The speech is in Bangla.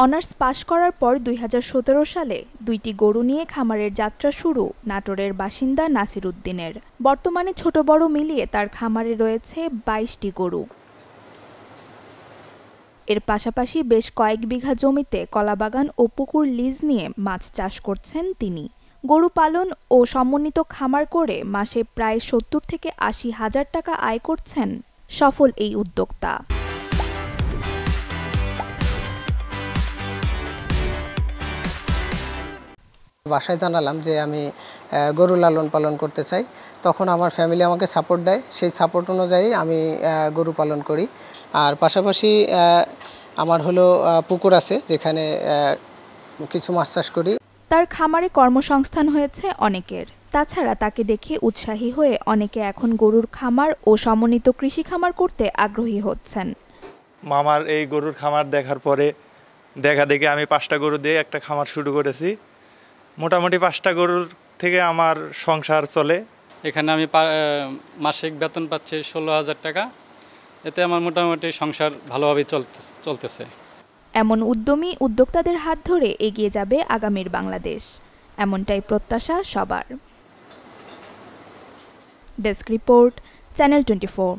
অনার্স পাশ করার পর ২০১৭ সালে ২টি গরু নিয়ে খামারের যাত্রা শুরু নাটোরের বাসিন্দা নাসির উদ্দিনের। বর্তমানে ছোট বড় মিলিয়ে তার খামারে রয়েছে ২২টি গরু। এর পাশাপাশি বেশ কয়েক বিঘা জমিতে কলাবাগান ও পুকুর লিজ নিয়ে মাছ চাষ করছেন তিনি। গরু পালন ও সমন্বিত খামার করে মাসে প্রায় ৭০ থেকে ৮০ হাজার টাকা আয় করছেন সফল এই উদ্যোক্তা। বাসায় জানালাম যে আমি গরু লালন পালন করতে চাই, তখন আমার ফ্যামিলি আমাকে সাপোর্ট দেয়। সেই সাপোর্ট অনুযায়ী আমি গরু পালন করি। আর পাশাপাশি আমার হলো পুকুর আছে, যেখানে কিছু মাছ চাষ করি। তার খামারে কর্মসংস্থান হয়েছে অনেকের। তাছাড়া তাকে দেখে উৎসাহী হয়ে অনেকে এখন গরুর খামার ও সমন্বিত কৃষি খামার করতে আগ্রহী হচ্ছেন। মামার এই গরুর খামার দেখার পরে দেখে আমি ৫টা গরু দিয়ে একটা খামার শুরু করেছি। মোটামুটি 5টা গরুর থেকে আমার সংসার চলে। এখানে আমি মাসিক বেতন পাচ্ছি ১৬,০০০ টাকা। এতে আমার মোটামুটি সংসার ভালোভাবে চলতেছে। এমন উদ্যমী উদ্যোক্তাদের হাত ধরে এগিয়ে যাবে আগামীর বাংলাদেশ, এমনটাই প্রত্যাশা সবার। Desk report, channel 24।